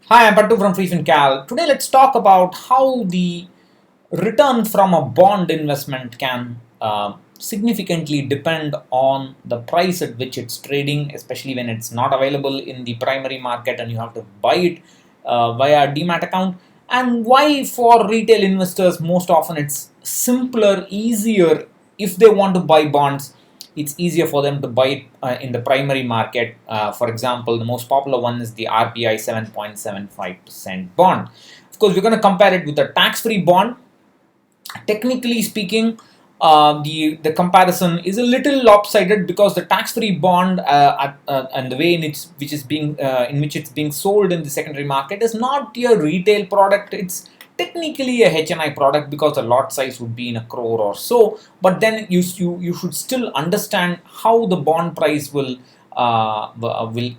Hi, I'm Pattu from freefincal. Today, let's talk about how the return from a bond investment can significantly depend on the price at which it's trading, especially when it's not available in the primary market and you have to buy it via a demat account. And why, for retail investors, most often it's simpler, easier if they want to buy bonds. It's easier for them to buy it in the primary market. For example, the most popular one is the RBI 7.75% bond. Of course, we're going to compare it with a tax-free bond. Technically speaking, the comparison is a little lopsided because the tax-free bond and the way in which it's being sold in the secondary market is not a retail product. It's technically a HNI product because the lot size would be in a crore or so. But then you should still understand how the bond price will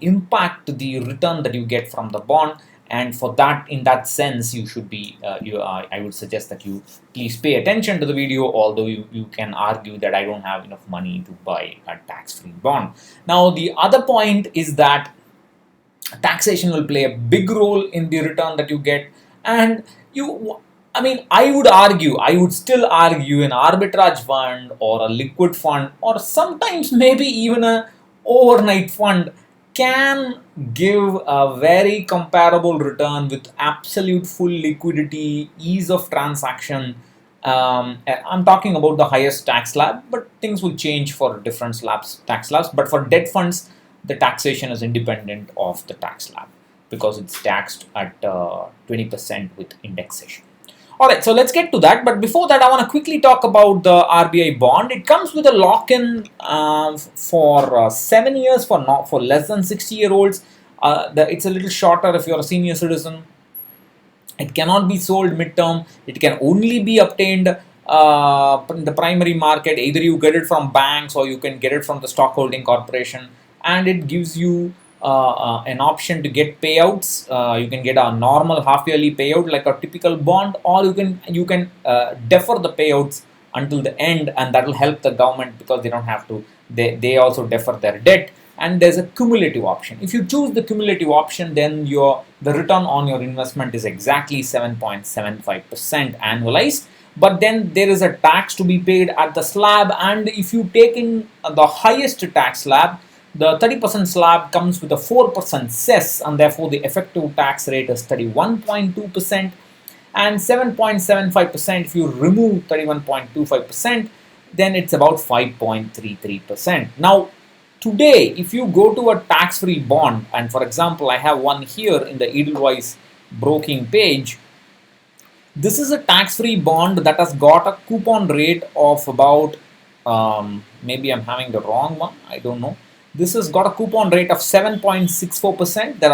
impact the return that you get from the bond. And for that, in that sense, you should be I would suggest that you please pay attention to the video, although you can argue that I don't have enough money to buy a tax-free bond. Now, the other point is that taxation will play a big role in the return that you get. And I would still argue an arbitrage fund or a liquid fund, or sometimes maybe even a overnight fund, can give a very comparable return with absolute full liquidity, ease of transaction. I'm talking about the highest tax slab, but things will change for different tax slabs. But for debt funds, the taxation is independent of the tax slab because it's taxed at 20% with indexation. All right, so let's get to that. But before that, I want to quickly talk about the RBI bond. It comes with a lock-in for 7 years for less than 60-year-olds. It's a little shorter if you're a senior citizen. It cannot be sold midterm. It can only be obtained in the primary market. Either you get it from banks or you can get it from the stockholding corporation, and it gives you an option to get payouts. You can get a normal half-yearly payout like a typical bond, or you can defer the payouts until the end, and that will help the government because they don't have to. They also defer their debt. And there's a cumulative option. If you choose the cumulative option, then the return on your investment is exactly 7.75% annualized. But then there is a tax to be paid at the slab, and if you take in the highest tax slab, the 30% slab comes with a 4% cess, and therefore the effective tax rate is 31.2%, and 7.75% if you remove 31.25%, then it's about 5.33%. Now, today, if you go to a tax-free bond, and for example, I have one here in the Edelweiss broking page. This is a tax-free bond that has got a coupon rate of about, maybe I'm having the wrong one, I don't know. This has got a coupon rate of 7.64%. There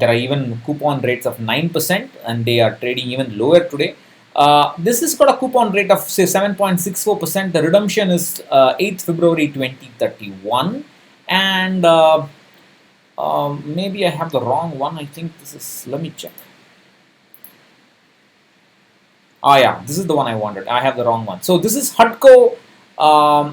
are even coupon rates of 9%, and they are trading even lower today. This has got a coupon rate of say 7.64%. The redemption is 8th February 2031, and maybe I have the wrong one. I think this is. Let me check. Ah, yeah, this is the one I wanted. I have the wrong one. So this is HUDCO.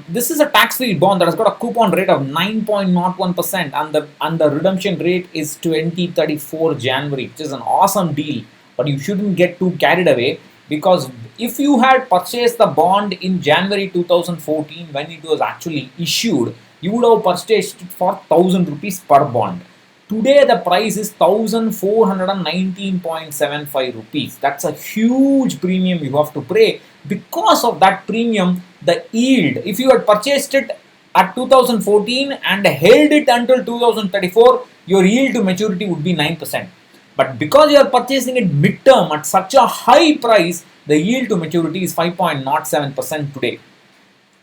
This is a tax-free bond that has got a coupon rate of 9.01%, and the redemption rate is 2034 January, which is an awesome deal. But you shouldn't get too carried away, because if you had purchased the bond in January 2014 when it was actually issued, you would have purchased it for 1,000 rupees per bond. Today the price is 1,419.75 rupees. That's a huge premium you have to pay. Because of that premium, the yield, if you had purchased it at 2014 and held it until 2034, your yield to maturity would be 9%. But because you are purchasing it midterm at such a high price, the yield to maturity is 5.07% today.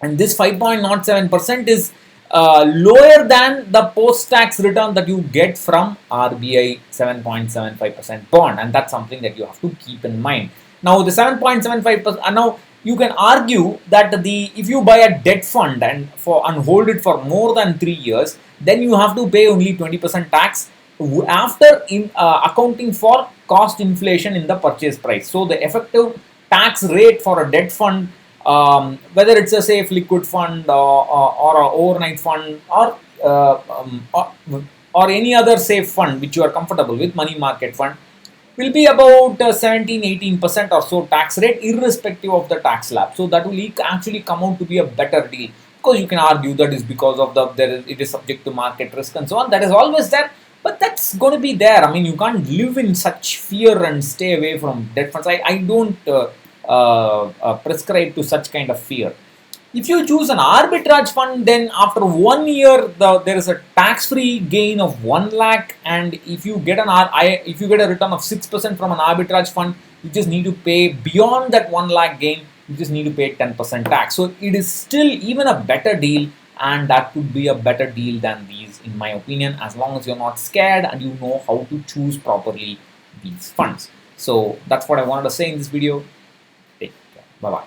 And this 5.07% is lower than the post-tax return that you get from RBI 7.75% bond, and that's something that you have to keep in mind. Now, the 7.75%. Now you can argue that if you buy a debt fund and hold it for more than 3 years, then you have to pay only 20% tax after accounting for cost inflation in the purchase price. So the effective tax rate for a debt fund, whether it's a safe liquid fund or an overnight fund or or any other safe fund which you are comfortable with, money market fund, will be about 17-18% or so tax rate irrespective of the tax slab. So that will actually come out to be a better deal. Of course, you can argue that is because of it is subject to market risk and so on. That is always there, but that's going to be there. I mean, you can't live in such fear and stay away from debt funds. I don't prescribe to such kind of fear. If you choose an arbitrage fund, then after 1 year, there is a tax-free gain of 1 lakh, and if you get if you get a return of 6% from an arbitrage fund, you just need to pay beyond that 1 lakh gain. You just need to pay 10% tax. So it is still even a better deal, and that could be a better deal than these, in my opinion, as long as you're not scared and you know how to choose properly these funds. So that's what I wanted to say in this video. Take care. Bye bye.